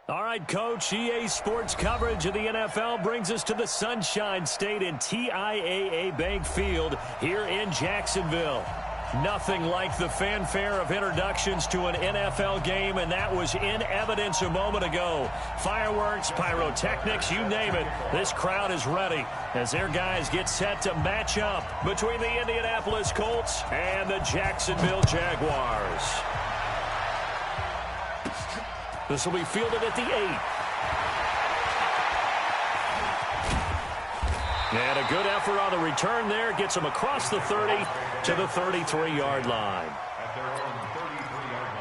All right, Coach, EA Sports coverage of the NFL brings us to the Sunshine State in TIAA Bank Field here in Jacksonville. Nothing like the fanfare of introductions to an NFL game, and that was in evidence a moment ago. Fireworks, pyrotechnics, you name it. This crowd is ready as their guys get set to match up between the Indianapolis Colts and the Jacksonville Jaguars. This will be fielded at the 8. And a good effort on the return there. Gets them across the 30 to the 33-yard line. At their own 33-yard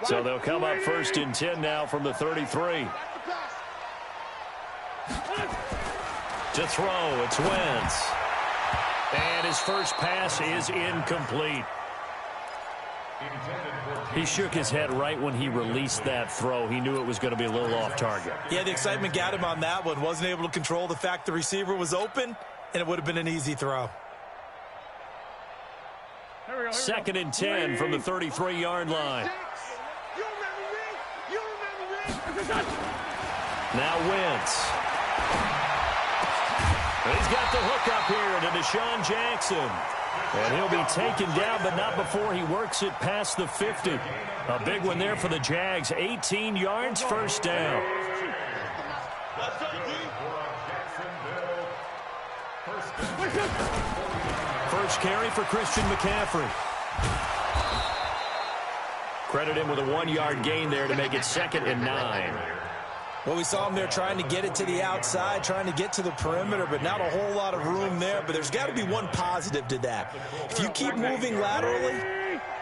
line. So they'll come up 1st and 10 now from the 33. To throw, it's Wentz. And his first pass is incomplete. He shook his head right when he released that throw. He knew it was going to be a little off target. Yeah, the excitement got him on that one. Wasn't able to control the fact the receiver was open, and it would have been an easy throw. 2nd and 10 from the 33-yard line. Now Wentz. He's got the hook up here to Deshaun Jackson. And he'll be taken down, but not before he works it past the 50. A big one there for the Jags. 18 yards, first down. First carry for Christian McCaffrey. Credit him with a 1-yard gain there to make it 2nd and 9. Well, we saw him there trying to get it to the outside, trying to get to the perimeter, but not a whole lot of room there. But there's got to be one positive to that. If you keep moving laterally,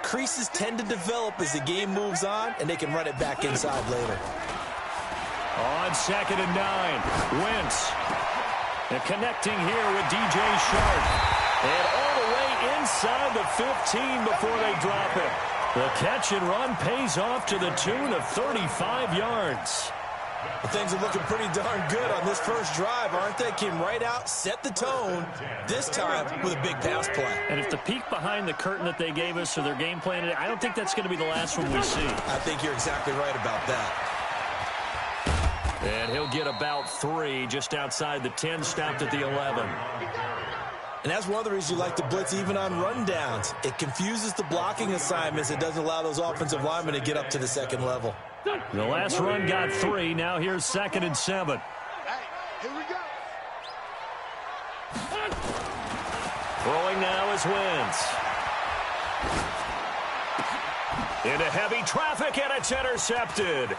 creases tend to develop as the game moves on, and they can run it back inside later. On 2nd and 9, Wentz. And connecting here with DJ Shark. And all the way inside the 15 before they drop it. The catch and run pays off to the tune of 35 yards. Well, things are looking pretty darn good on this first drive, aren't they? Came right out, set the tone, this time with a big pass play. And if the peek behind the curtain that they gave us or their game plan, I don't think that's going to be the last one we see. I think you're exactly right about that. And he'll get about 3 just outside the 10, stopped at the 11. And that's one of the reasons you like to blitz even on rundowns. It confuses the blocking assignments. It doesn't allow those offensive linemen to get up to the second level. The last run got 3. Now here's 2nd and 7. Here we go. Throwing now is Wentz. Into heavy traffic, and it's intercepted.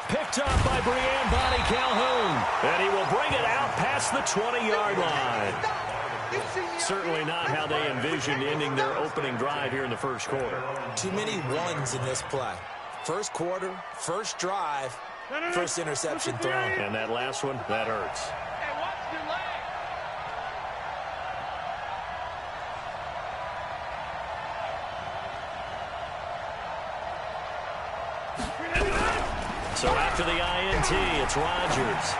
Picked up by Brian Bonnie Calhoun. And he will bring it out past the 20-yard line. Certainly not how they envisioned ending their opening drive here in the first quarter. Too many ones in this play. First quarter, first drive, first interception thrown. And that last one, that hurts. So after the INT, it's Rodgers.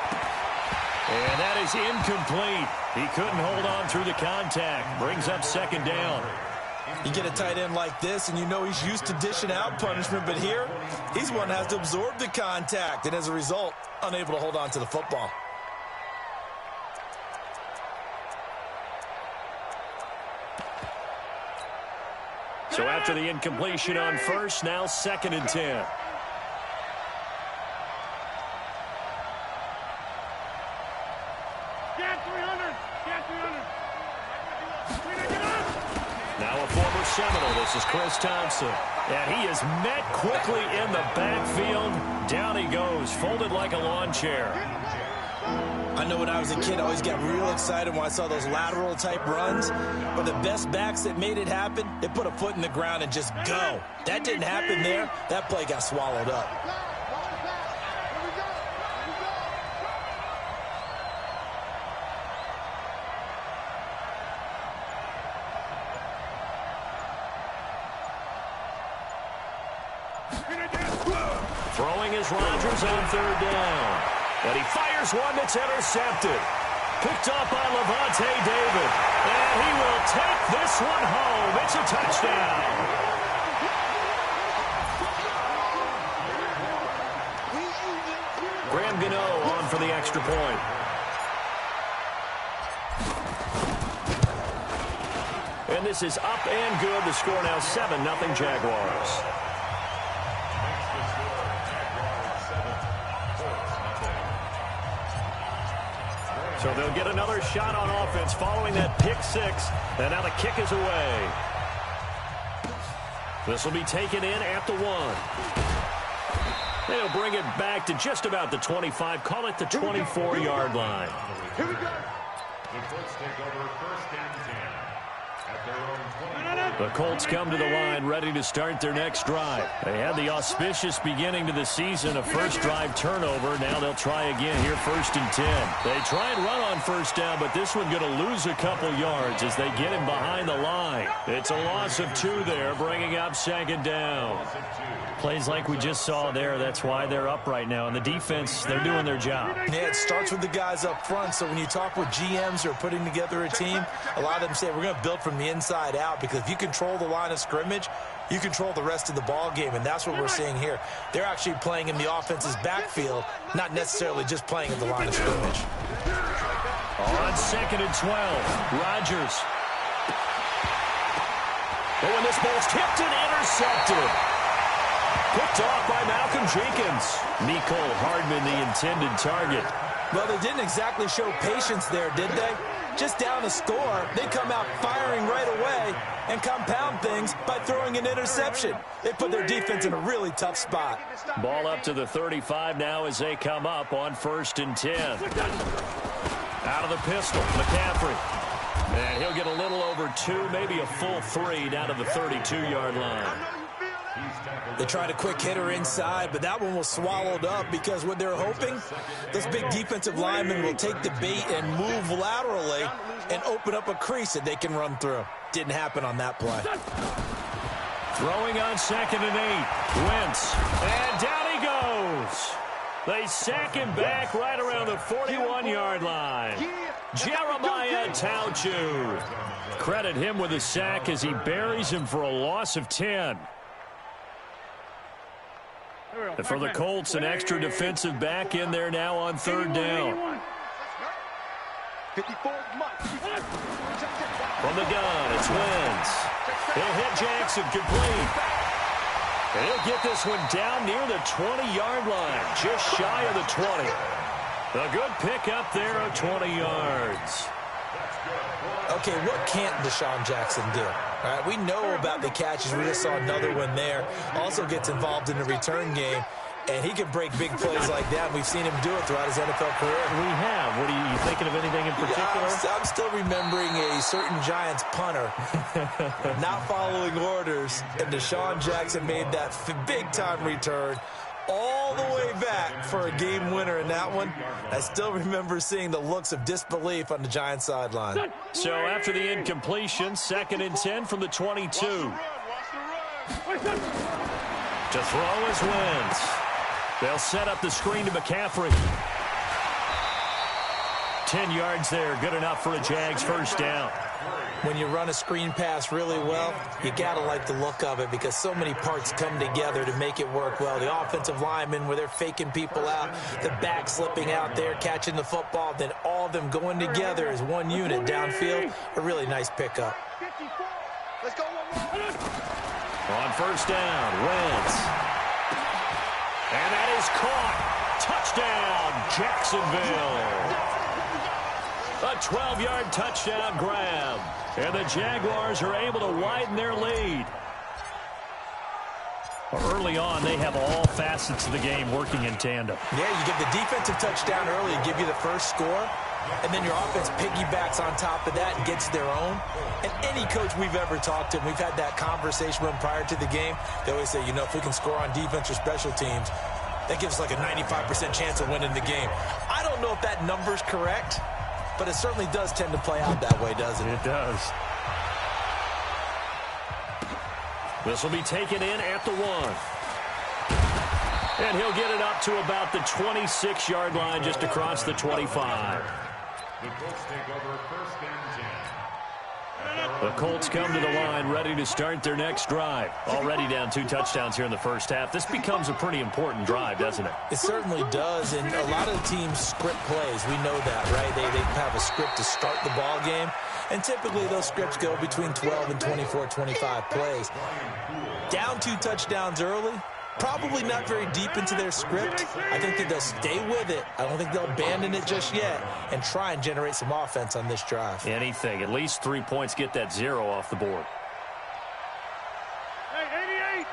And that is incomplete. He couldn't hold on through the contact. Brings up 2nd down. You get a tight end like this, and you know he's used to dishing out punishment, but here, he's one that has to absorb the contact, and as a result, unable to hold on to the football. So after the incompletion on first, now 2nd and 10. Now a former Seminole, this is Chris Thompson. And he is met quickly in the backfield. Down he goes, folded like a lawn chair. I know when I was a kid, I always got real excited when I saw those lateral type runs. But the best backs that made it happen, they put a foot in the ground and just go. That didn't happen there. That play got swallowed up. Throwing is Rodgers on 3rd down. And he fires one that's intercepted. Picked up by Levante David. And he will take this one home. It's a touchdown. Graham Gano on for the extra point. And this is up and good. The score now 7-0 Jaguars. So they'll get another shot on offense following that pick six. And now the kick is away. This will be taken in at the 1. They'll bring it back to just about the 25. Call it the 24-yard line. Here we go. The Colts take over first and 10. At their own 20. The Colts come to the line ready to start their next drive. They had the auspicious beginning to the season, a first drive turnover. Now they'll try again here, first and 10. They try and run on first down, but this one going to lose a couple yards as they get him behind the line. It's a loss of 2 there, bringing up second down. Plays like we just saw there. That's why they're up right now. And the defense, they're doing their job. Yeah, it starts with the guys up front. So when you talk with GMs who are putting together a team, a lot of them say we're going to build from the inside out, because if you control the line of scrimmage, you control the rest of the ball game, and that's what we're seeing here. They're actually playing in the offense's backfield, not necessarily just playing at the line of scrimmage. On second and 12, Rodgers. Oh, and this ball's tipped and intercepted. Picked off by Malcolm Jenkins. Mecole Hardman, the intended target. Well, they didn't exactly show patience there, did they? Just down a score, they come out firing right away and compound things by throwing an interception. They put their defense in a really tough spot. Ball up to the 35 now as they come up on first and 10. Out of the pistol, McCaffrey. And he'll get a little over 2, maybe a full 3 down to the 32-yard line. They tried a quick hitter inside, but that one was swallowed up because what they're hoping, this big defensive lineman will take the bait and move laterally and open up a crease that they can run through. Didn't happen on that play. Throwing on second and 8. Wentz. And down he goes. They sack him back right around the 41-yard line. Jeremiah Tauchu. Credit him with a sack as he buries him for a loss of 10. And for the Colts, an extra defensive back in there now on third down. From the gun, it's Wentz. He'll hit Jackson complete. And he'll get this one down near the 20-yard line, just shy of the 20. A good pick up there of 20 yards. Okay, what can't Deshaun Jackson do? All right, we know about the catches. We just saw another one there. Also gets involved in the return game, and he can break big plays like that. We've seen him do it throughout his NFL career. We have. What are you thinking of anything in particular? I'm still remembering a certain Giants punter not following orders, and Deshaun Jackson made that big-time return all the way back for a game winner in that one. I still remember seeing the looks of disbelief on the Giants sideline. So after the incompletion, second and 10 from the 22. To throw is Wentz. They'll set up the screen to McCaffrey. 10 yards there, good enough for a Jags first down. When you run a screen pass really well, you got to like the look of it because so many parts come together to make it work well. The offensive linemen, where they're faking people out, the back slipping out there, catching the football, then all of them going together as one unit downfield. A really nice pickup. Let's go. On first down, Wentz. And that is caught. Touchdown, Jacksonville. A 12-yard touchdown grab. And the Jaguars are able to widen their lead. Early on, they have all facets of the game working in tandem. Yeah, you get the defensive touchdown early, give you the first score, and then your offense piggybacks on top of that and gets their own. And any coach we've ever talked to, and we've had that conversation with them prior to the game, they always say, you know, if we can score on defense or special teams, that gives us like a 95% chance of winning the game. I don't know if that number's correct, but it certainly does tend to play out that way, doesn't it? It does. This will be taken in at the 1. And he'll get it up to about the 26-yard line just across the 25. The Colts take over first and 10. The Colts come to the line ready to start their next drive. Already down 2 touchdowns here in the first half. This becomes a pretty important drive, doesn't it? It certainly does, and a lot of the teams script plays. We know that, right? They have a script to start the ball game, and typically those scripts go between 12 and 24, 25 plays. Down 2 touchdowns early, probably not very deep into their script. I think that they'll stay with it. I don't think they'll abandon it just yet and try and generate some offense on this drive. Anything. At least 3 points, get that 0 off the board. Hey, 88.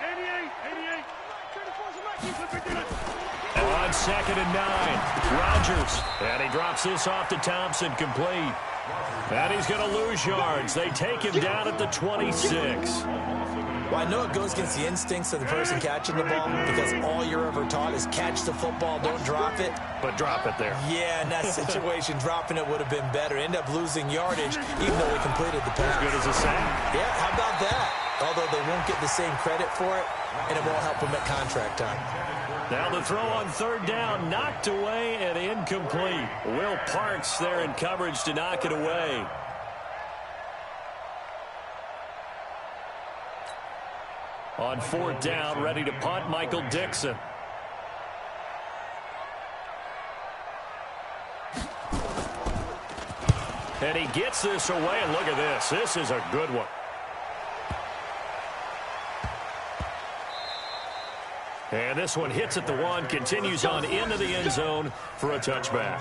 On 2nd and 9, Rodgers. And he drops this off to Thompson, complete. And he's going to lose yards. They take him down at the 26. Well, I know it goes against the instincts of the person catching the ball because all you're ever taught is catch the football, don't drop it. But drop it there. Yeah, in that situation, dropping it would have been better. End up losing yardage, even though they completed the pass. As good as a sack. Yeah, how about that? Although they won't get the same credit for it, and it won't help them at contract time. Now the throw on 3rd down, knocked away and incomplete. Will Parks there in coverage to knock it away. On 4th down, ready to punt, Michael Dixon. And he gets this away, and look at this. This is a good one. And this one hits at the 1, continues on into the end zone for a touchback.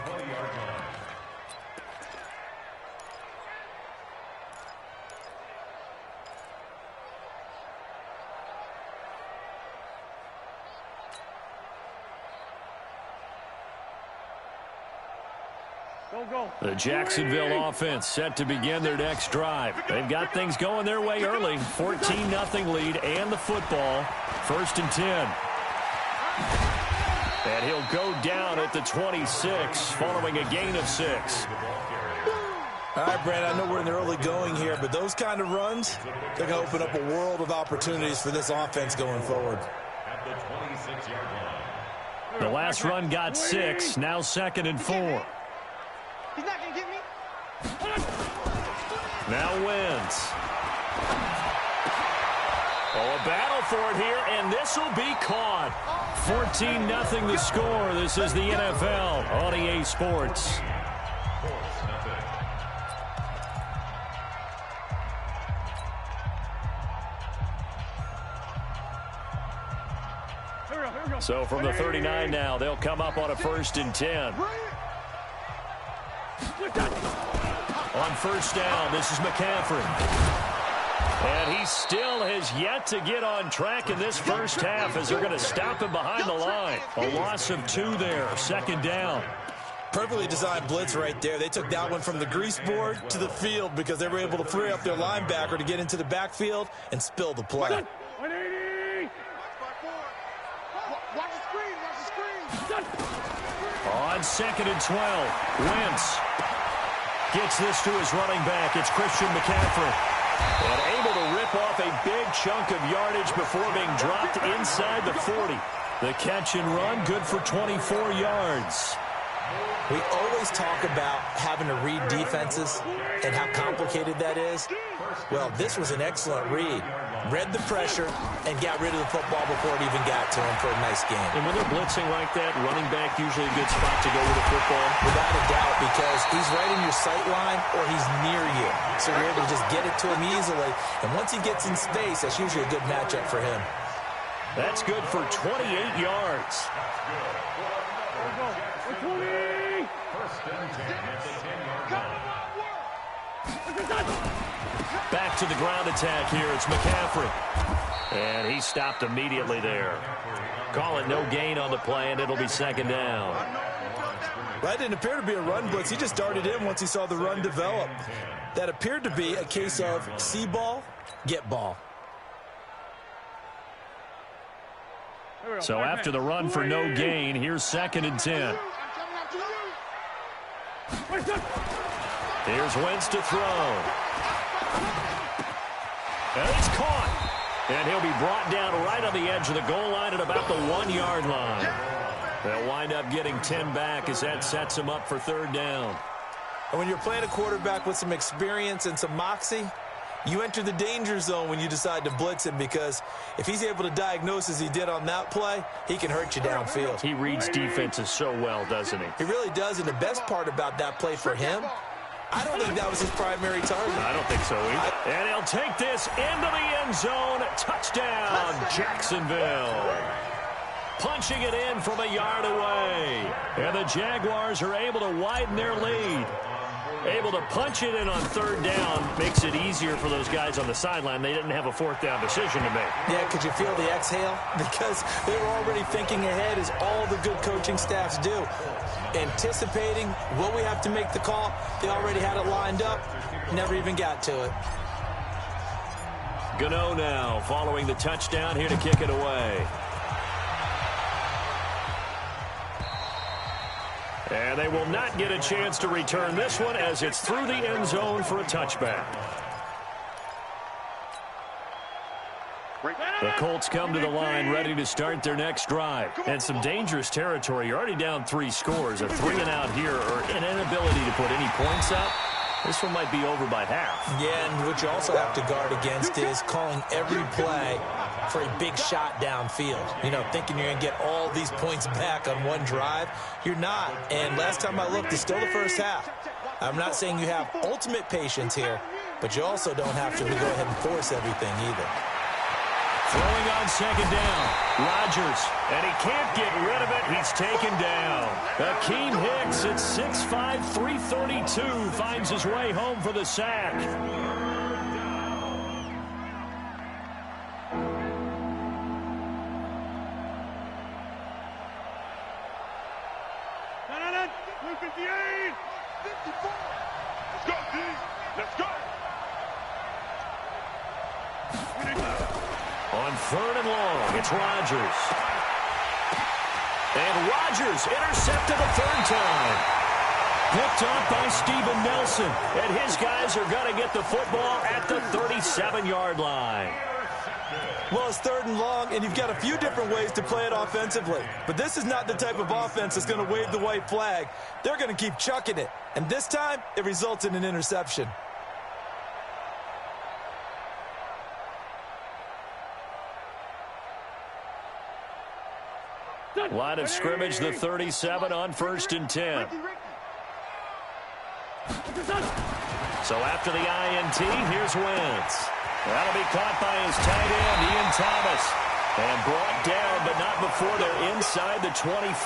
The Jacksonville offense set to begin their next drive. They've got things going their way early. 14-0 lead and the football. 1st and 10. And he'll go down at the 26 following a gain of 6. All right, Brandon, I know we're in the early going here, but those kind of runs, they're going to open up a world of opportunities for this offense going forward. At the 26-yard line. The last run got 6, now 2nd and 4. He's not going to get me. Now wins. Oh, a battle for it here, and this will be caught. 14-0 the score. This is the NFL on EA Sports. So from the 39 now, they'll come up on a 1st and 10. On 1st down, this is McCaffrey. And he still has yet to get on track in this first half as they're going to stop him behind the line. A loss of 2 there, 2nd down. Perfectly designed blitz right there. They took that one from the grease board to the field because they were able to free up their linebacker to get into the backfield and spill the play. 180. Watch the screen. On 2nd and 12, Wentz gets this to his running back. It's Christian McCaffrey. And able to rip off a big chunk of yardage before being dropped inside the 40. The catch and run, good for 24 yards. We always talk about having to read defenses and how complicated that is. Well, this was an excellent read. Read the pressure and got rid of the football before it even got to him for a nice game. And when they're blitzing like that, running back usually a good spot to go with the football. Without a doubt, because he's right in your sight line or he's near you. So you're able to just get it to him easily. And once he gets in space, that's usually a good matchup for him. That's good for 28 yards. Back to the ground attack here. It's McCaffrey. And he stopped immediately there. Call it no gain on the play, and it'll be 2nd down. That didn't appear to be a run blitz. He just darted in once he saw the run develop. That appeared to be a case of see ball, get ball. So after the run for no gain, here's 2nd and 10. Here's Wentz to throw. And it's caught. And he'll be brought down right on the edge of the goal line at about the 1-yard line. They'll wind up getting 10 back as that sets him up for 3rd down. And when you're playing a quarterback with some experience and some moxie, you enter the danger zone when you decide to blitz him, because if he's able to diagnose as he did on that play, he can hurt you downfield. He reads defenses so well, doesn't he? He really does, and the best part about that play for him, I don't think that was his primary target. I don't think so either. And he'll take this into the end zone. Touchdown, Jacksonville. Punching it in from a yard away. And the Jaguars are able to widen their lead. Able to punch it in on third down makes it easier for those guys on the sideline. They didn't have a fourth down decision to make. Yeah, could you feel the exhale? Because they were already thinking ahead, as all the good coaching staffs do. Anticipating, will we have to make the call? They already had it lined up. Never even got to it. Gano now following the touchdown, here to kick it away. And they will not get a chance to return this one, as it's through the end zone for a touchback. The Colts come to the line ready to start their next drive. And some dangerous territory. You're already down 3 scores. A 3-and-out here, or an inability to put any points up. This one might be over by half. Yeah, and what you also have to guard against is calling every play for a big shot downfield. You know, thinking you're going to get all these points back on one drive. You're not. And last time I looked, it's still the first half. I'm not saying you have ultimate patience here, but you also don't have to go ahead and force everything either. Throwing on second down, Rodgers, and he can't get rid of it. He's taken down. Akeem Hicks at 6'5", 332 finds his way home for the sack. Blue 58, 54. Let's go, D. Let's go. On third and long, it's Rodgers. And Rodgers intercepted a third time. Picked up by Steven Nelson. And his guys are going to get the football at the 37-yard line. Well, it's third and long, and you've got a few different ways to play it offensively. But this is not the type of offense that's going to wave the white flag. They're going to keep chucking it. And this time, it results in an interception. Line of scrimmage, the 37 on 1st and 10. So after the INT, here's Wentz. That'll be caught by his tight end, Ian Thomas. And brought down, but not before they're inside the 25.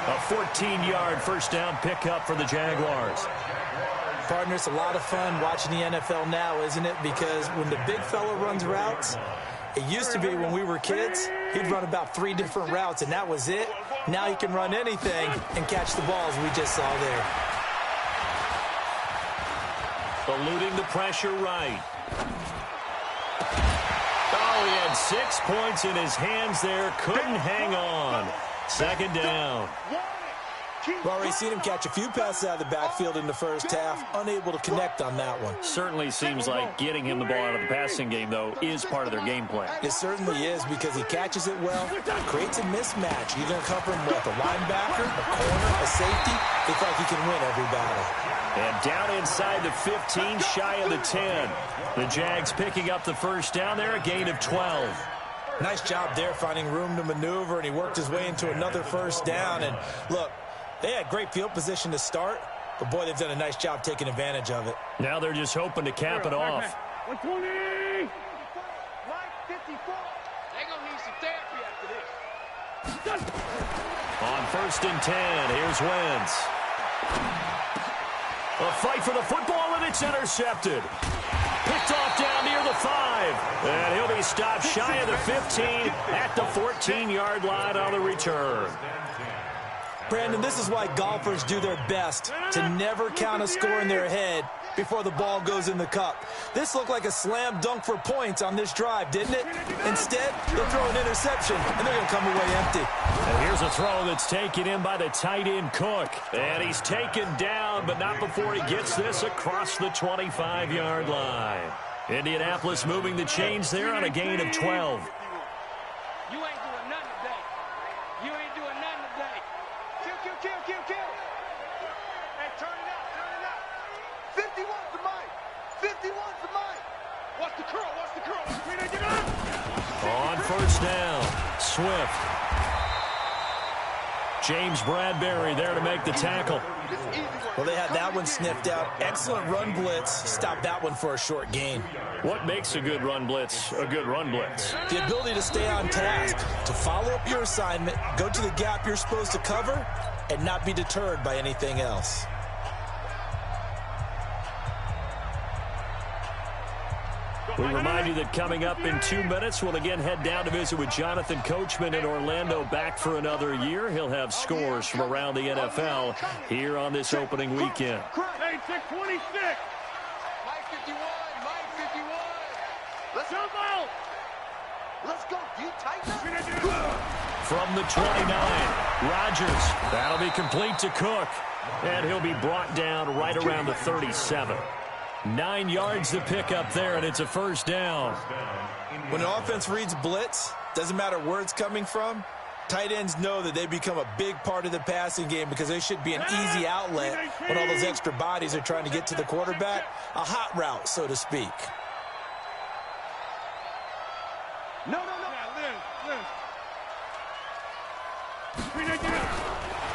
A 14-yard first down pickup for the Jaguars. Partner, it's a lot of fun watching the NFL now, isn't it? Because when the big fella runs routes, it used to be when we were kids, he'd run about 3 different routes, and that was it. Now he can run anything and catch the balls we just saw there. Eluding the pressure right. Oh, he had 6 points in his hands there. Couldn't hang on. Second down. We've already seen him catch a few passes out of the backfield in the first half, unable to connect on that one. Certainly seems like getting him the ball out of the passing game, though, is part of their game plan. It certainly is, because he catches it well, creates a mismatch. You're going to cover him with a linebacker, a corner, a safety. It's like he can win every battle. And down inside the 15, shy of the 10. The Jags picking up the first down there, a gain of 12. Nice job there, finding room to maneuver, and he worked his way into another first down. And look, they had great field position to start, but boy, they've done a nice job taking advantage of it. Now they're just hoping to cap it off. 120. 54. They're going to need some therapy after this. On 1st and 10, here's Wentz. A fight for the football, and it's intercepted. Picked off down near the 5. And he'll be stopped shy of the 15 at the 14-yard line on the return. Brandon, this is why golfers do their best to never count a score in their head before the ball goes in the cup. This looked like a slam dunk for points on this drive, didn't it? Instead, they'll throw an interception, and they're going to come away empty. And here's a throw that's taken in by the tight end, Cook. And he's taken down, but not before he gets this across the 25-yard line. Indianapolis moving the chains there on a gain of 12. You ain't doing nothing today. You ain't doing nothing today. Kill. Hey, turn it up, turn it up. Watch the curl. Watch the curl. On first down, Swift. James Bradbury there to make the tackle. Well, they had that one sniffed out. Excellent run blitz. Stopped that one for a short gain. What makes a good run blitz a good run blitz? The ability to stay on task, to follow up your assignment, go to the gap you're supposed to cover, and not be deterred by anything else. We remind you that coming up in 2 minutes, we'll again head down to visit with Jonathan Coachman in Orlando, back for another year. He'll have scores from around the NFL here on this opening weekend. Hey, 626. Mike 51. Mike 51. Let's go. Let's go. You tighten up. From the 29, Rodgers. That'll be complete to Cook. And he'll be brought down right around the 37. 9 yards to pick up there, and it's a first down. When an offense reads blitz, doesn't matter where it's coming from, tight ends know that they become a big part of the passing game because they should be an easy outlet when all those extra bodies are trying to get to the quarterback. A hot route, so to speak. No.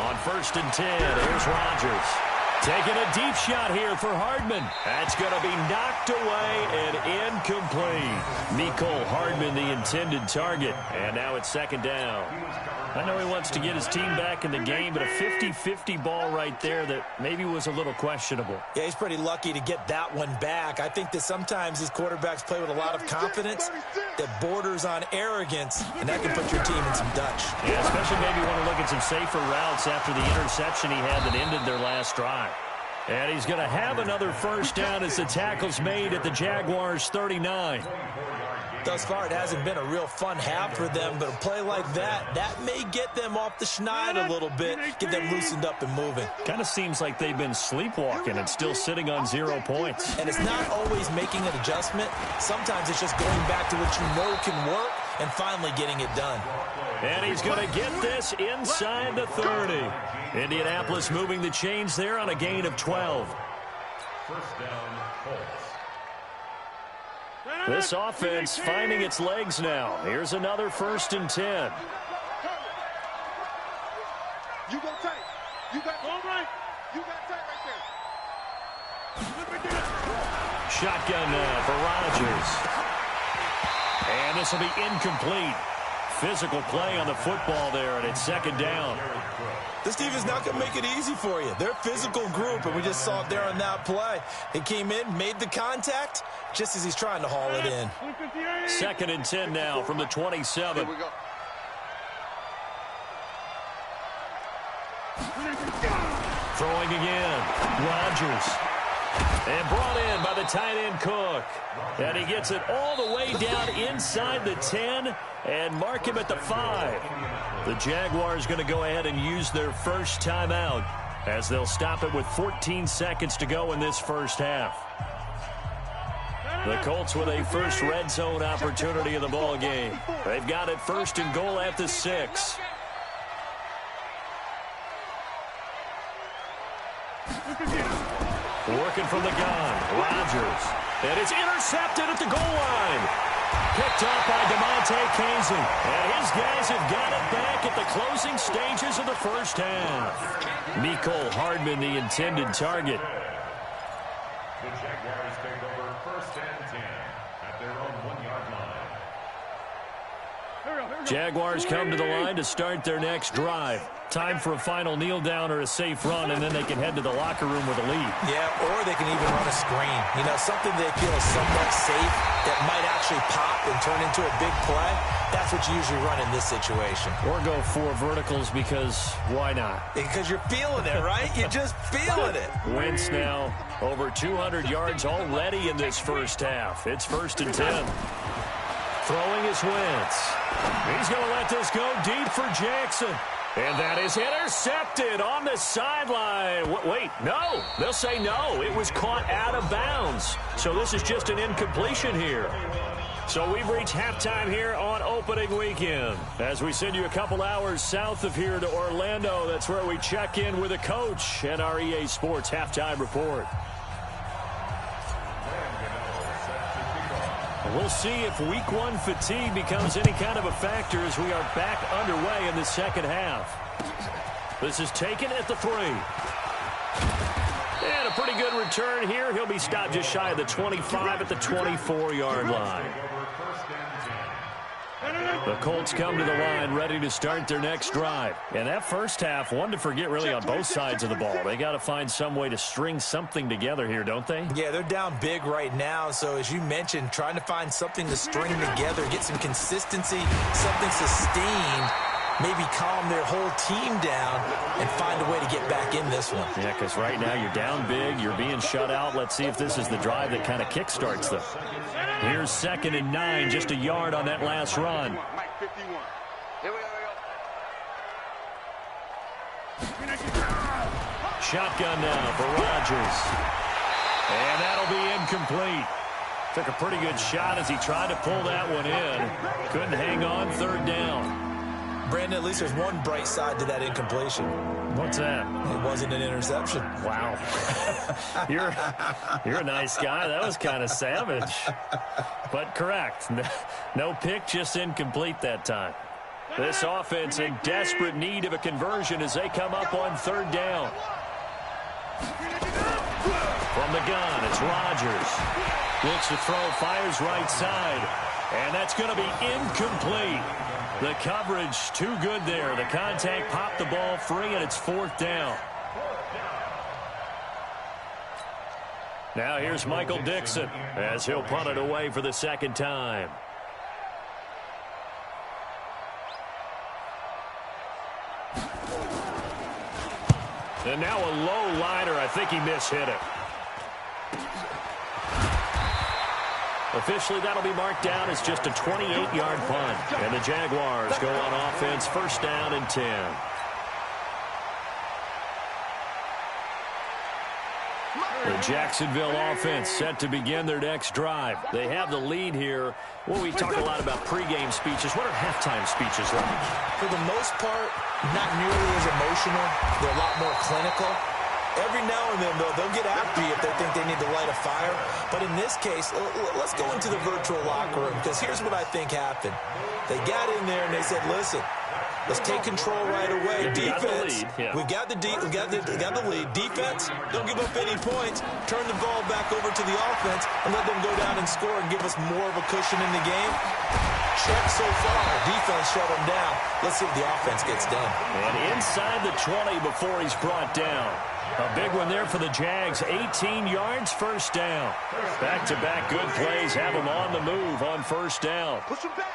On first and 10, here's Rodgers. Taking a deep shot here for Hardman. That's going to be knocked away and incomplete. Mecole Hardman, the intended target. And now it's second down. I know he wants to get his team back in the game, but a 50-50 ball right there that maybe was a little questionable. Yeah, he's pretty lucky to get that one back. I think that sometimes these quarterbacks play with a lot of confidence that borders on arrogance, and that can put your team in some Dutch. Yeah, especially maybe want to look at some safer routes after the interception he had that ended their last drive. And he's going to have another first down as the tackle's made at the Jaguars' 39. Thus far, it hasn't been a real fun half for them, but a play like that may get them off the schneid a little bit, get them loosened up and moving. Kind of seems like they've been sleepwalking and still sitting on 0 points. And it's not always making an adjustment. Sometimes it's just going back to what you know can work and finally getting it done. And he's going to get this inside the 30. Indianapolis moving the chains there on a gain of 12. First down, Colts. This offense finding its legs now. Here's another first and 10. You go tight. You got all right. You got tight right there. Shotgun now for Rodgers. And this will be incomplete. Physical play on the football there, and it's second down. This team is not going to make it easy for you. They're a physical group, and we just saw it there on that play. He came in, made the contact, just as he's trying to haul it in. Second and 10 now from the 27. Here we go. Throwing again. Rodgers. And brought in by the tight end Cook. And he gets it all the way down inside the 10 and mark him at the 5. The Jaguars going to go ahead and use their first timeout as they'll stop it with 14 seconds to go in this first half. The Colts with a first red zone opportunity of the ball game. They've got it first and goal at the 6. Working from the gun, Rodgers. And it's intercepted at the goal line. Picked up by DeMonte Casey. And his guys have got it back at the closing stages of the first half. Mecole Hardman, the intended target. The Jaguars take over first and 10 at their own 1-yard line. Jaguars come to the line to start their next drive. Time for a final kneel down or a safe run, and then they can head to the locker room with a lead. Yeah, or they can even run a screen. You know, something they feel is somewhat safe that might actually pop and turn into a big play. That's what you usually run in this situation. Or go 4 verticals because why not? Because you're feeling it, right? You're just feeling it. Wentz now over 200 yards already in this first half. It's first and 10. Throwing is Wentz. He's going to let this go deep for Jackson. And that is intercepted on the sideline. Wait, no. They'll say no. It was caught out of bounds. So this is just an incompletion here. So we've reached halftime here on opening weekend. As we send you a couple hours south of here to Orlando, that's where we check in with a coach and our EA Sports halftime report. We'll see if week one fatigue becomes any kind of a factor as we are back underway in the second half. This is taken at the 3. And a pretty good return here. He'll be stopped just shy of the 25 at the 24-yard line. The Colts come to the line ready to start their next drive. And that first half, one to forget really on both sides of the ball. They got to find some way to string something together here, don't they? Yeah, they're down big right now. So as you mentioned, trying to find something to string together, get some consistency, something sustained, maybe calm their whole team down and find a way to get back in this one. Yeah, because right now you're down big, you're being shut out. Let's see if this is the drive that kind of kickstarts them. Here's 2nd and 9, just a yard on that last run. Shotgun now for Rodgers. And that'll be incomplete. Took a pretty good shot as he tried to pull that one in. Couldn't hang on, 3rd down. Brandon, at least there's one bright side to that incompletion. What's that? It wasn't an interception. Wow. You're a nice guy. That was kind of savage. But correct. No pick, just incomplete that time. This offense in desperate need of a conversion as they come up on 3rd down. From the gun, it's Rodgers. Looks to throw, fires right side. And that's going to be incomplete. The coverage too good there. The contact popped the ball free, and it's 4th down. Now here's Michael Dixon as he'll punt it away for the 2nd time. And now a low liner. I think he mishit it. Officially, that'll be marked down as just a 28-yard punt. And the Jaguars go on offense, 1st down and 10. The Jacksonville offense set to begin their next drive. They have the lead here. Well, we talk a lot about pregame speeches. What are halftime speeches like? For the most part, not nearly as emotional. They're a lot more clinical. Every now and then, though, they'll get after you if they think they need to light a fire. But in this case, let's go into the virtual locker room, because here's what I think happened. They got in there and they said, listen, let's take control right away. Defense, we got the lead. Defense, don't give up any points. Turn the ball back over to the offense and let them go down and score and give us more of a cushion in the game. Check so far. Defense shut them down. Let's see if the offense gets done. And inside the 20 before he's brought down. A big one there for the Jags. 18 yards, 1st down. Back-to-back good plays have them on the move on 1st down. Push him back.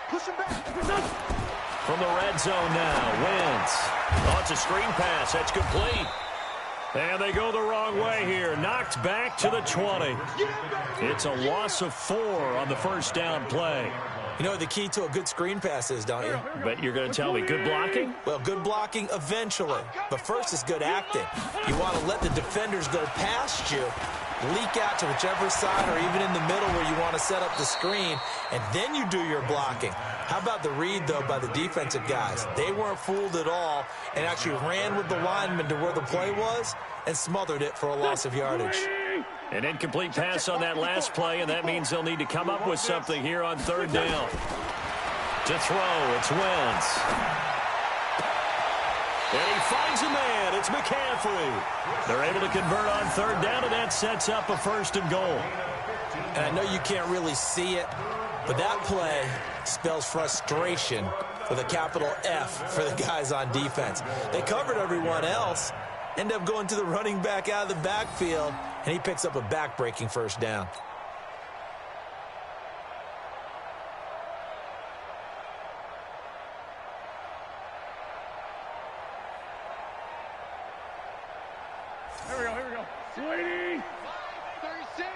Push him back. From the red zone now, Wentz. Oh, it's a screen pass. That's complete. And they go the wrong way here. Knocked back to the 20. It's a loss of 4 on the 1st down play. You know what the key to a good screen pass is, don't you? But you're going to tell me good blocking? Well, good blocking eventually. But first is good acting. You want to let the defenders go past you, leak out to whichever side or even in the middle where you want to set up the screen, and then you do your blocking. How about the read, though, by the defensive guys? They weren't fooled at all and actually ran with the lineman to where the play was and smothered it for a loss of yardage. An incomplete pass on that last play, and that means they'll need to come up with something here on 3rd down. To throw, it's Wentz. And he finds a man. It's McCaffrey. They're able to convert on 3rd down, and that sets up a 1st and goal. And I know you can't really see it, but that play spells frustration with a capital F for the guys on defense. They covered everyone else, end up going to the running back out of the backfield, and he picks up a back-breaking 1st down. Here we go. Sweetie! 36.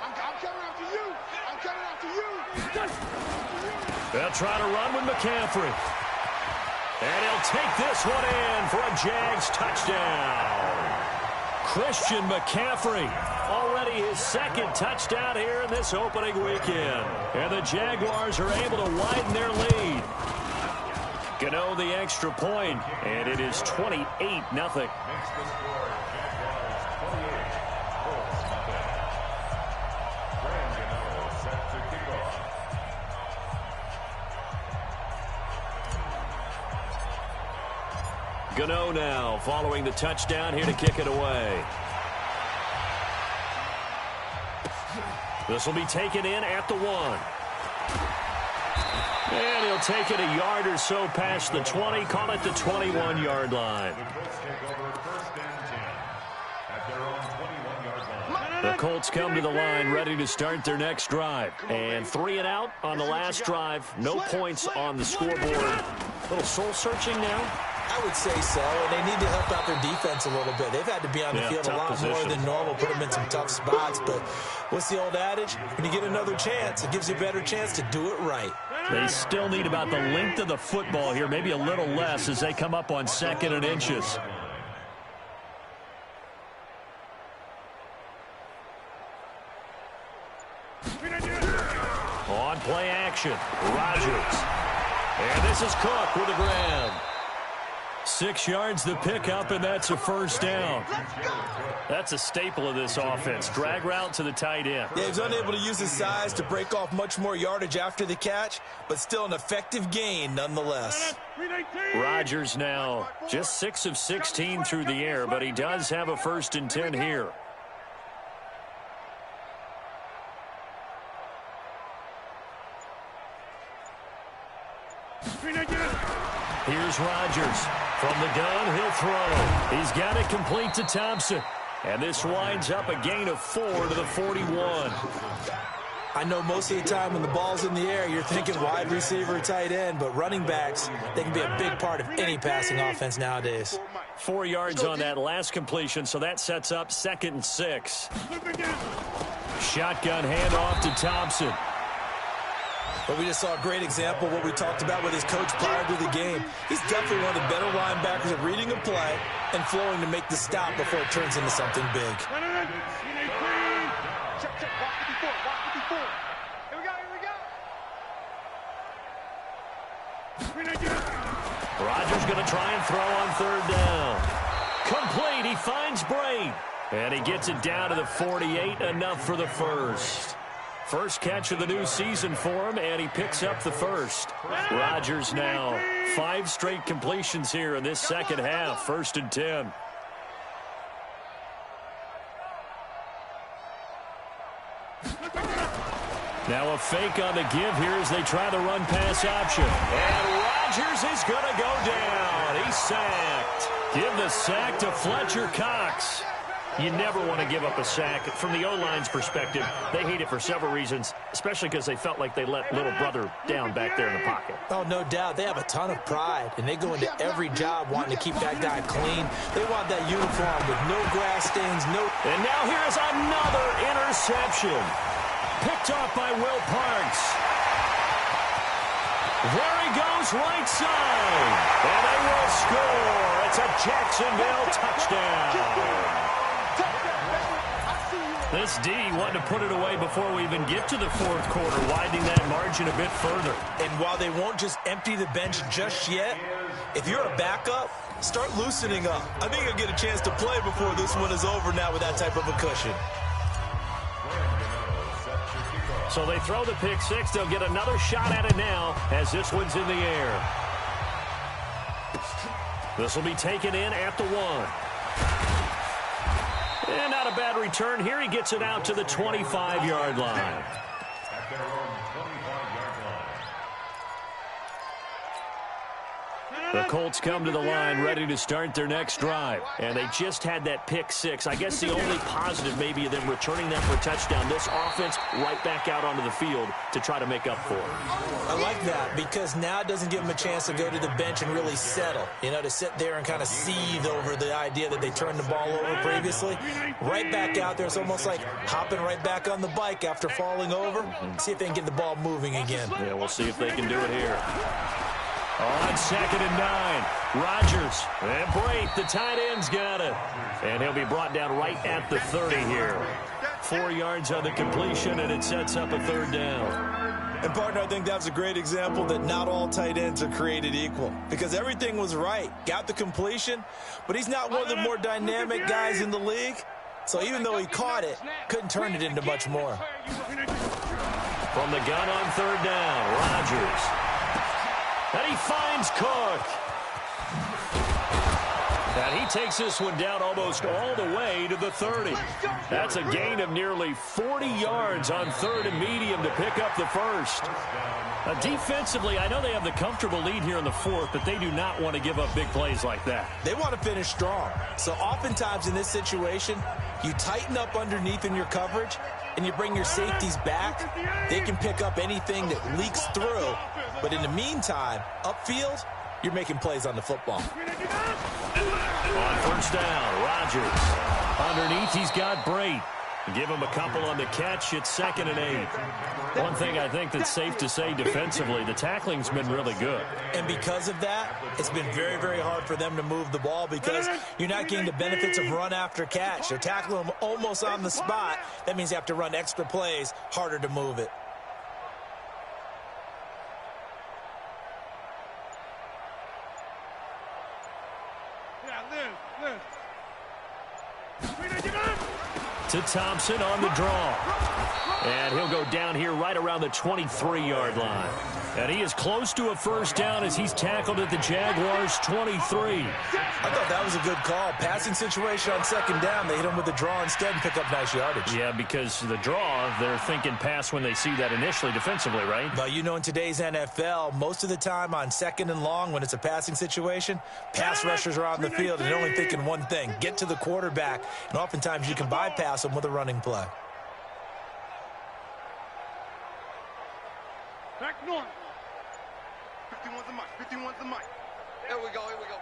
I'm coming after you. I'm coming after you. They'll try to run with McCaffrey. And he'll take this one in for a Jags touchdown. Christian McCaffrey, already his 2nd touchdown here in this opening weekend. And the Jaguars are able to widen their lead. Gano the extra point, and it is 28-0. Gano now following the touchdown here to kick it away. This will be taken in at the 1. And he'll take it a yard or so past the 20, call it the 21-yard line. The Colts come to the line ready to start their next drive. And 3 and out on the last drive. No points on the scoreboard. A little soul-searching now? I would say so, and they need to help out their defense a little bit. They've had to be on the field a lot more than normal, put them in some tough spots. But what's the old adage? When you get another chance, it gives you a better chance to do it right. They still need about the length of the football here, maybe a little less as they come up on 2nd and inches. On play action, Rodgers. And this is Cook with the grab. 6 yards the pickup, and that's a first down. That's a staple of this offense. Drag route to the tight end. Yeah, he's unable to use his size to break off much more yardage after the catch, but still an effective gain nonetheless. Rodgers now just 6 of 16 through the air, but he does have a 1st and 10 here. Here's Rodgers. From the gun, he'll throw. He's got it complete to Thompson. And this winds up a gain of 4 to the 41. I know most of the time when the ball's in the air, you're thinking wide receiver, tight end, but running backs, they can be a big part of any passing offense nowadays. 4 yards on that last completion, so that sets up 2nd and 6. Shotgun handoff to Thompson. But we just saw a great example of what we talked about with his coach prior to the game. He's definitely one of the better linebackers at reading a play and flowing to make the stop before it turns into something big. Rodgers going to try and throw on 3rd down. Complete. He finds Braid. And he gets it down to the 48, enough for the first. First catch of the new season for him, and he picks up the 1st. Rodgers now 5 straight completions here in this second half. 1st and 10. Now a fake on the give here as they try the run pass option. And Rodgers is going to go down. He's sacked. Give the sack to Fletcher Cox. You never want to give up a sack. From the O-line's perspective, they hate it for several reasons, especially because they felt like they let little brother down back there in the pocket. Oh, no doubt. They have a ton of pride, and they go into every job wanting to keep that guy clean. They want that uniform with no grass stains, no... And now here is another interception. Picked off by Will Parks. There he goes, right side. And they will score. It's a Jacksonville touchdown. This D wanted to put it away before we even get to the 4th quarter, widening that margin a bit further. And while they won't just empty the bench just yet, if you're a backup, start loosening up. I think you'll get a chance to play before this one is over now with that type of a cushion. So they throw the pick 6. They'll get another shot at it now as this one's in the air. This will be taken in at the 1. And not a bad return here. He gets it out to the 25-yard line. At their own 25-yard line. The Colts come to the line ready to start their next drive. And they just had that pick 6. I guess the only positive maybe of them returning that for a touchdown. This offense right back out onto the field to try to make up for it. I like that because now it doesn't give them a chance to go to the bench and really settle. You know, to sit there and kind of seethe over the idea that they turned the ball over previously. Right back out there. It's almost like hopping right back on the bike after falling over. See if they can get the ball moving again. Yeah, we'll see if they can do it here. On 2nd and 9, Rodgers and Brate, the tight end's got it. And he'll be brought down right at the 30 here. 4 yards on the completion, and it sets up a 3rd down. And, partner, I think that's a great example that not all tight ends are created equal. Because everything was right. Got the completion, but he's not one of the more dynamic guys in the league. So even though he caught it, couldn't turn it into much more. From the gun on 3rd down, Rodgers. And he finds Cook. And he takes this one down almost all the way to the 30. That's a gain of nearly 40 yards on 3rd and medium to pick up the first. Defensively, I know they have the comfortable lead here in the 4th, but they do not want to give up big plays like that. They want to finish strong. So oftentimes in this situation, you tighten up underneath in your coverage, and you bring your safeties back. They can pick up anything that leaks through. But in the meantime, upfield, you're making plays on the football. On first down, Rodgers. Underneath, he's got Brate. Give him a couple on the catch. It's 2nd and 8. One thing I think that's safe to say defensively, the tackling's been really good. And because of that, it's been very, very hard for them to move the ball because you're not getting the benefits of run after catch. They're tackling them almost on the spot. That means you have to run extra plays, harder to move it. To Thompson on the draw. And he'll go down here right around the 23-yard line. And he is close to a first down as he's tackled at the Jaguars' 23. I thought that was a good call. Passing situation on 2nd down. They hit him with the draw instead and pick up nice yardage. Yeah, because the draw, they're thinking pass when they see that initially defensively, right? But you know, in today's NFL, most of the time on 2nd and long when it's a passing situation, pass rushers are on the field and they're only thinking one thing, get to the quarterback. And oftentimes you can bypass them with a running play. Back north. 51's the mic. 51's the mic. Here we go, here we go.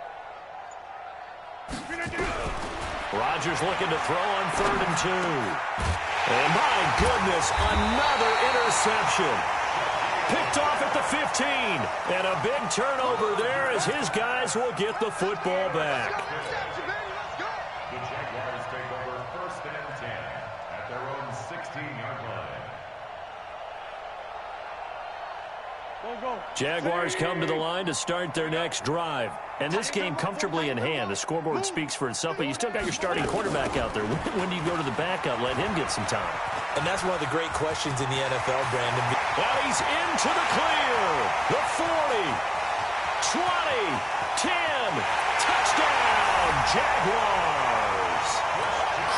Rodgers looking to throw on 3rd and 2. And my goodness, another interception. Picked off at the 15. And a big turnover there as his guys will get the football back. The Jaguars take over 1st and 10 at their own 16-yard line. Jaguars come to the line to start their next drive. And this game comfortably in hand. The scoreboard speaks for itself, but you still got your starting quarterback out there. When do you go to the backup? Let him get some time. And that's one of the great questions in the NFL, Brandon. Well, he's into the clear. The 40, 20, 10. Touchdown, Jaguars.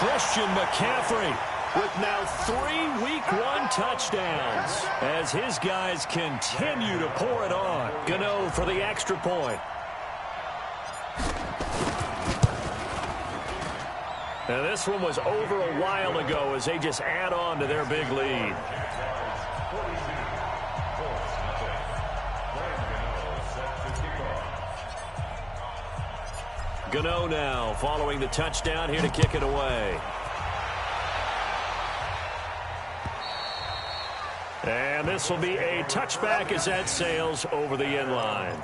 Christian McCaffrey with now 3 Week 1 touchdowns as his guys continue to pour it on. Gano for the extra point. Now this one was over a while ago as they just add on to their big lead. Gano now following the touchdown here to kick it away. And this will be a touchback as that sails over the end line.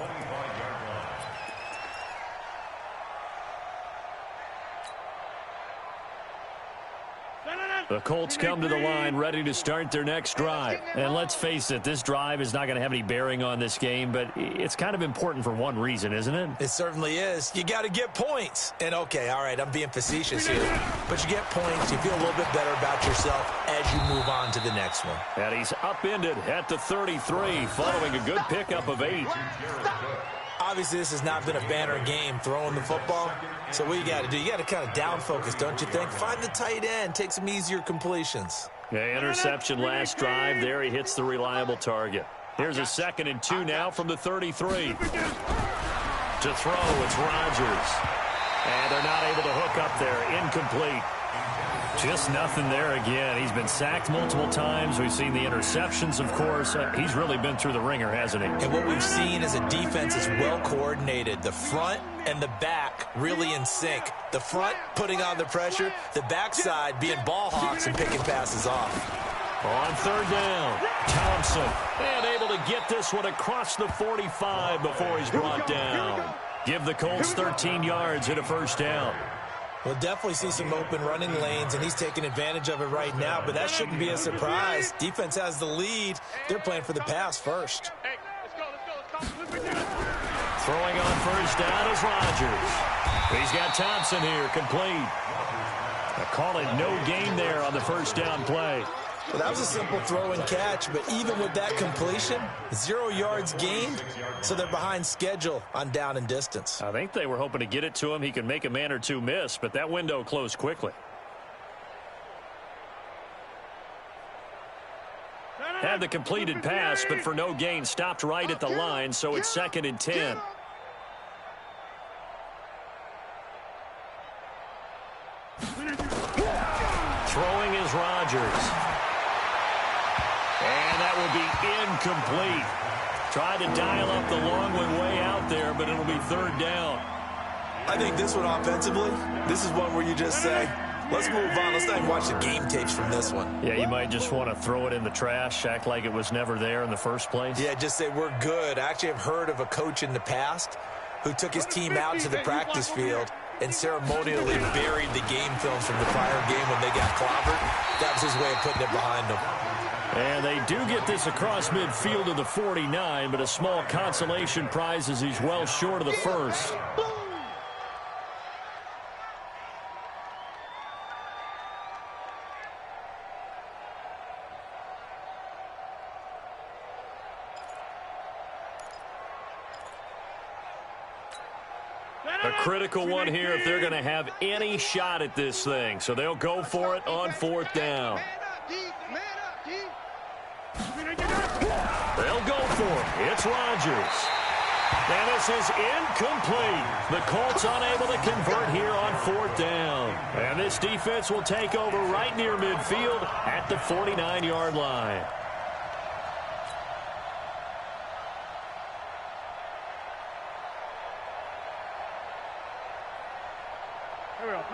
The Colts come to the line ready to start their next drive. And let's face it, this drive is not going to have any bearing on this game, but it's kind of important for one reason, isn't it? It certainly is. You got to get points. And okay, all right, I'm being facetious here. But you get points, you feel a little bit better about yourself as you move on to the next one. And he's upended at the 33 following a good pickup of 8. Obviously, this has not been a banner game throwing the football. So what you got to do, you got to kind of down focus, don't you think? Find the tight end, take some easier completions. Yeah, interception last drive. There he hits the reliable target. Here's a 2nd and 2 now from the 33. To throw, it's Rodgers. And they're not able to hook up there. Incomplete. Just nothing there again. He's been sacked multiple times. We've seen the interceptions, of course. He's really been through the ringer, hasn't he? And what we've seen is a defense is well coordinated. The front and the back really in sync. The front putting on the pressure. The backside being ball hawks and picking passes off. On 3rd down, Thompson. And able to get this one across the 45 before he's brought down. Give the Colts 13 yards and a first down. We'll definitely see some open running lanes, and he's taking advantage of it right now, but that shouldn't be a surprise. Defense has the lead. They're playing for the pass first. Throwing on first down is Rodgers. He's got Thompson here, complete. I call it no gain there on the first down play. Well, that was a simple throw and catch, but even with that completion, 0 yards gained, so they're behind schedule on down and distance. I think they were hoping to get it to him. He could make a man or two miss, but that window closed quickly. Had the completed pass, but for no gain, stopped right at the line, so it's 2nd and 10. Throwing is Rodgers. And that will be incomplete. Tried to dial up the long one way out there, but it'll be 3rd down. I think this one offensively, this is one where you just say, let's move on. Let's not even watch the game tapes from this one. Yeah, you might just want to throw it in the trash, act like it was never there in the first place. Yeah, just say we're good. I actually have heard of a coach in the past who took his team out to the practice field and ceremonially buried the game films from the prior game when they got clobbered. That was his way of putting it behind them. And they do get this across midfield to the 49, but a small consolation prize as he's well short of the first. A critical one here if they're going to have any shot at this thing. So they'll go for it on 4th down. They'll go for it. It's Rodgers. And this is incomplete. The Colts unable to convert here on 4th down. And this defense will take over right near midfield at the 49-yard line.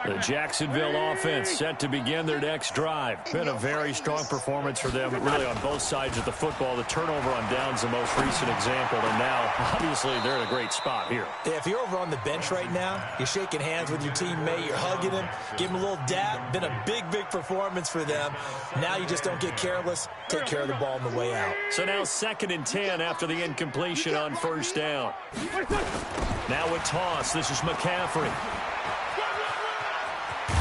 The Jacksonville offense set to begin their next drive. Been a very strong performance for them, really on both sides of the football. The turnover on downs the most recent example, and now, obviously, they're in a great spot here. Yeah, if you're over on the bench right now, you're shaking hands with your teammate, you're hugging him, give him a little dab. Been a big, big performance for them. Now you just don't get careless. Take care of the ball on the way out. So now 2nd and 10 after the incompletion on 1st down. Now a toss. This is McCaffrey.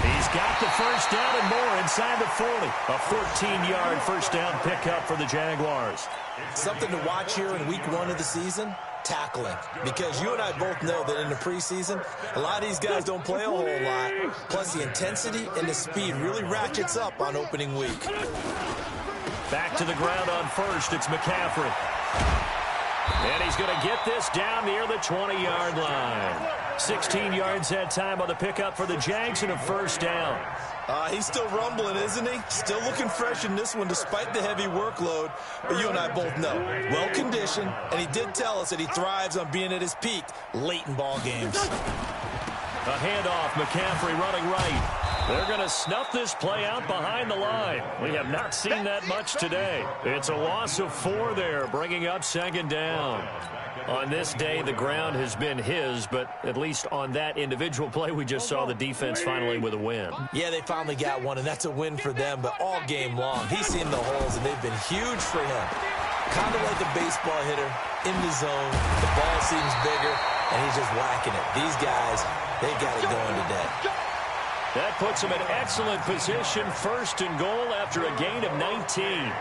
He's got the first down and more inside the 40. A 14-yard first down pickup for the Jaguars. Something to watch here in week 1 of the season, tackling. Because you and I both know that in the preseason, a lot of these guys don't play a whole lot. Plus the intensity and the speed really ratchets up on opening week. Back to the ground on 1st. It's McCaffrey. And he's going to get this down near the 20-yard line. 16 yards that time on the pickup for the Jags and a first down. He's still rumbling, isn't he? Still looking fresh in this one despite the heavy workload. But you and I both know, well-conditioned, and he did tell us that he thrives on being at his peak late in ball games. A handoff, McCaffrey running right. They're going to snuff this play out behind the line. We have not seen that much today. It's a loss of 4 there, bringing up 2nd down. On this day, the ground has been his, but at least on that individual play, we just saw the defense finally with a win. Yeah, they finally got one, and that's a win for them, but all game long, he's seen the holes, and they've been huge for him. Kind of like a baseball hitter in the zone. The ball seems bigger, and he's just whacking it. These guys, they got it going today. That puts them in excellent position, 1st and goal after a gain of 19.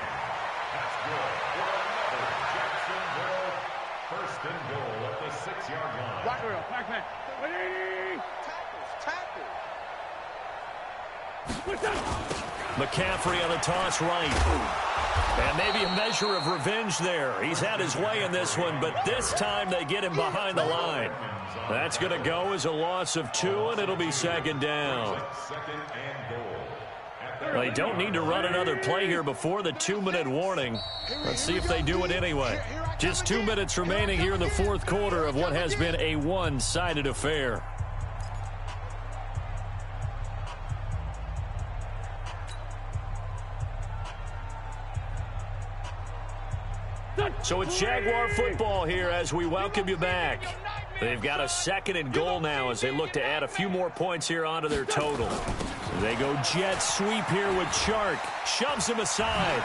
McCaffrey on a toss right. And maybe a measure of revenge there. He's had his way in this one, but this time they get him behind the line. That's going to go as a loss of 2, and it'll be 2nd down. They don't need to run another play here before the 2-minute warning. Let's see if they do it anyway. Just 2 minutes remaining here in the 4th quarter of what has been a one-sided affair. So it's Jaguar football here as we welcome you back. They've got a 2nd and goal now as they look to add a few more points here onto their total. They go jet sweep here with Chark. Shoves him aside.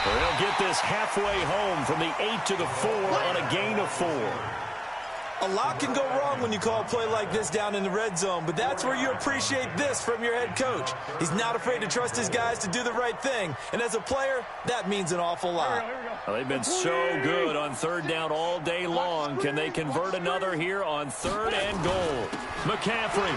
They'll get this halfway home from the 8 to the 4 on a gain of 4. A lot can go wrong when you call a play like this down in the red zone, but that's where you appreciate this from your head coach. He's not afraid to trust his guys to do the right thing, and as a player, that means an awful lot. Well, they've been so good on third down all day long. Can they convert another here on 3rd and goal? McCaffrey.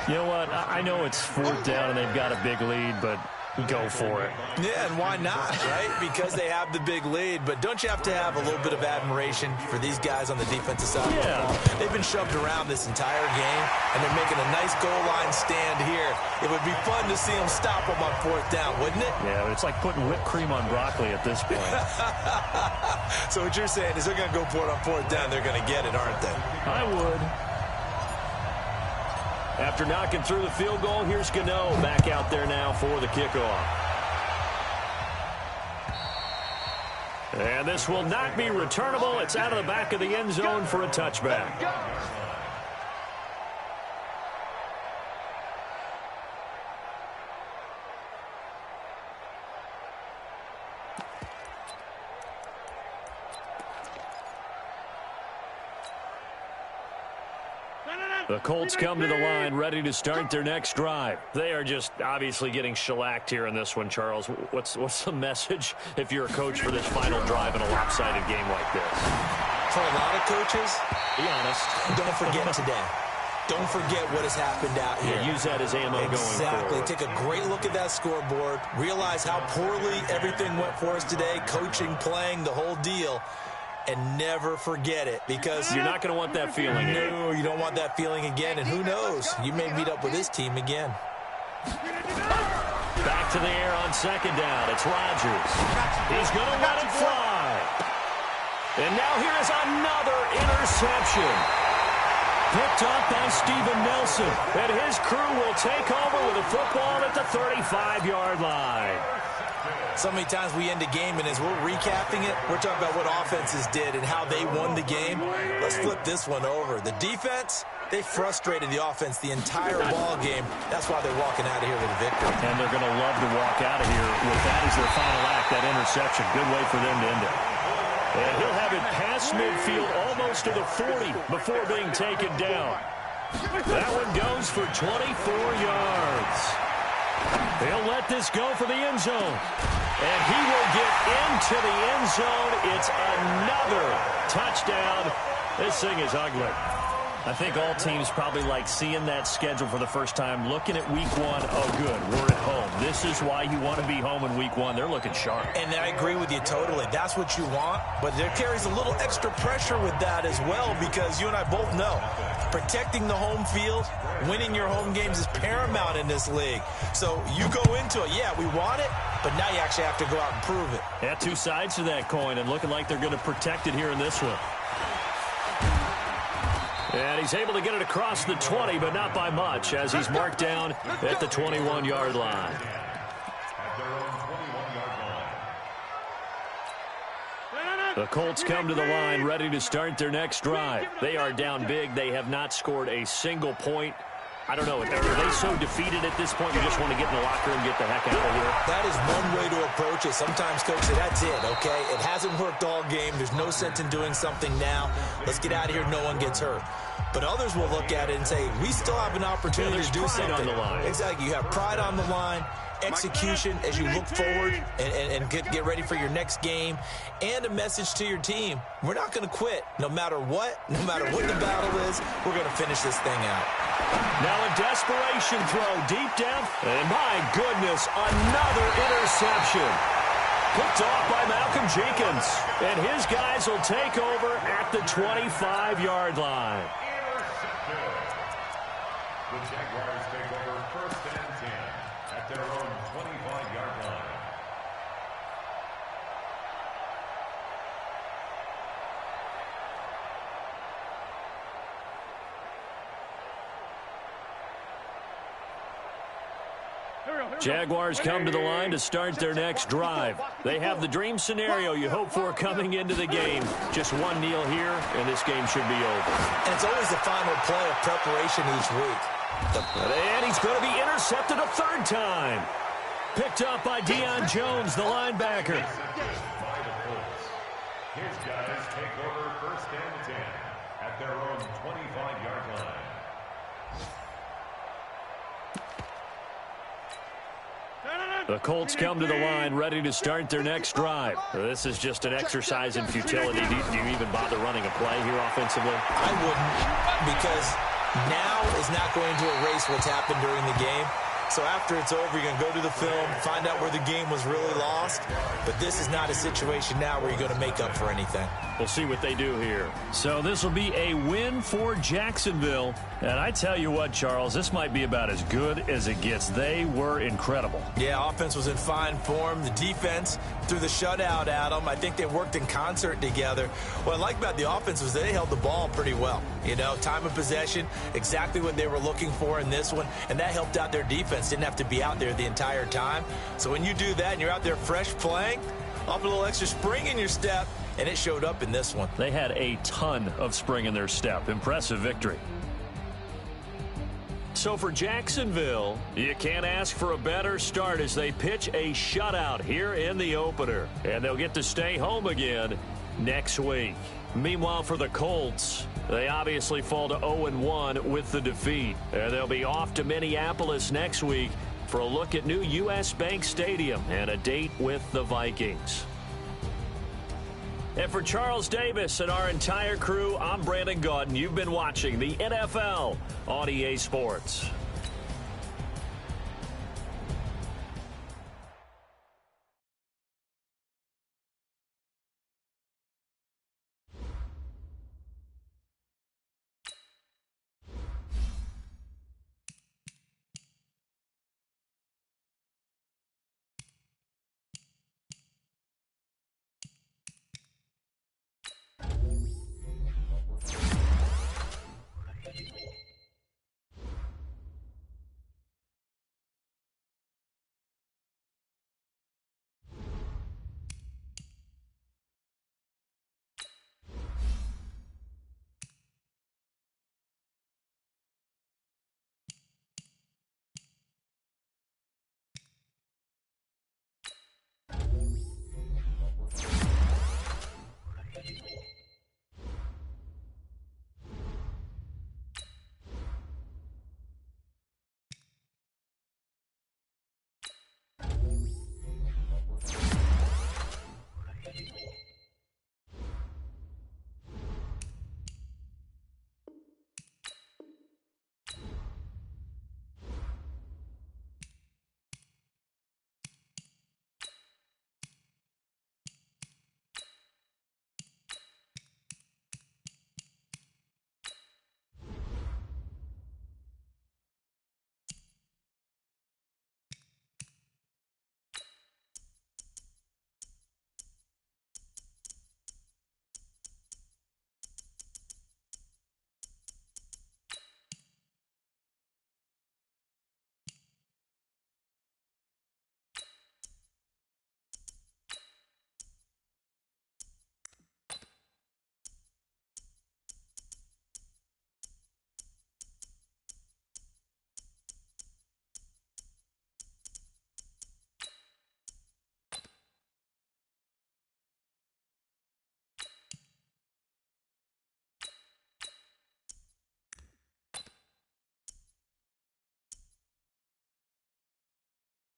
You know what? I know it's 4th down and they've got a big lead, but go for it. Yeah, and why not, right? Because they have the big lead. But don't you have to have a little bit of admiration for these guys on the defensive side? Yeah. They've been shoved around this entire game, and they're making a nice goal line stand here. It would be fun to see them stop them on 4th down, wouldn't it? Yeah, but it's like putting whipped cream on broccoli at this point. So what you're saying is they're going to go for it on 4th down. They're going to get it, aren't they? I would. After knocking through the field goal, here's Gano back out there now for the kickoff. And this will not be returnable. It's out of the back of the end zone for a touchback. The Colts come to the line, ready to start their next drive. They are just obviously getting shellacked here in this one, Charles. What's the message if you're a coach for this final drive in a lopsided game like this? For a lot of coaches, be honest. Don't forget today. Don't forget what has happened out here. Yeah, use that as ammo going forward. Take a great look at that scoreboard. Realize how poorly everything went for us today. Coaching, playing, the whole deal. And never forget it, because you're not going to want that feeling again. No, you don't want that feeling again. And who knows? You may meet up with this team again. Back to the air on 2nd down. It's Rodgers. He's going to let it fly. And now here is another interception. Picked up by Steven Nelson. And his crew will take over with a football at the 35-yard line. So many times we end a game, and as we're recapping it, we're talking about what offenses did and how they won the game. Let's flip this one over. The defense, they frustrated the offense the entire ball game. That's why they're walking out of here with a victory. And they're going to love to walk out of here with that as their final act, that interception. Good way for them to end it. And he'll have it past midfield, almost to the 40 before being taken down. That one goes for 24 yards. They'll let this go for the end zone. And he will get into the end zone. It's another touchdown. This thing is ugly. I think all teams probably like seeing that schedule for the first time, looking at week 1. Oh, good, we're at home. This is why you want to be home in week 1. They're looking sharp. And I agree with you totally. That's what you want. But there carries a little extra pressure with that as well, because you and I both know protecting the home field, winning your home games is paramount in this league. So you go into it, yeah, we want it, but now you actually have to go out and prove it. Yeah, two sides to that coin, and looking like they're going to protect it here in this one. And he's able to get it across the 20, but not by much, as he's marked down at the 21-yard line. The Colts come to the line, ready to start their next drive. They are down big. They have not scored a single point. I don't know. Are they so defeated at this point you just want to get in the locker room and get the heck out of here? That is one way to approach it. Sometimes, Coach, say, that's it, okay? It hasn't worked all game. There's no sense in doing something now. Let's get out of here. No one gets hurt. But others will look at it and say, we still have an opportunity to do something. On the line. Exactly. You have pride on the line, execution as you look forward and get ready for your next game, and a message to your team. We're not going to quit no matter what the battle is. We're going to finish this thing out. Now a desperation throw deep down. And my goodness, another interception. Picked off by Malcolm Jenkins. And his guys will take over at the 25-yard line. The Jaguars take over 1st and 10 at their own 25-yard line. Jaguars come to the line to start their next drive. They have the dream scenario you hope for coming into the game. Just one kneel here, and this game should be over. And it's always the final play of preparation each week. And he's going to be intercepted a 3rd time. Picked up by Deion Jones, the linebacker. His guys take over first and 10 at their own 25-yard line. The Colts come to the line ready to start their next drive. This is just an exercise in futility. Do you even bother running a play here offensively? I wouldn't, because now is not going to erase what's happened during the game. So after it's over, you're going to go to the film, find out where the game was really lost. But this is not a situation now where you're going to make up for anything. We'll see what they do here. So this will be a win for Jacksonville. And I tell you what, Charles, this might be about as good as it gets. They were incredible. Yeah, offense was in fine form. The defense threw the shutout at them. I think they worked in concert together. What I like about the offense was they held the ball pretty well. You know, time of possession, exactly what they were looking for in this one. And that helped out their defense. Didn't have to be out there the entire time. So when you do that and you're out there fresh playing, up a little extra spring in your step, and it showed up in this one. They had a ton of spring in their step. Impressive victory. So for Jacksonville, you can't ask for a better start as they pitch a shutout here in the opener. And they'll get to stay home again next week. Meanwhile, for the Colts, they obviously fall to 0-1 with the defeat. And they'll be off to Minneapolis next week for a look at new U.S. Bank Stadium and a date with the Vikings. And for Charles Davis and our entire crew, I'm Brandon Gaudin. You've been watching the NFL on EA Sports.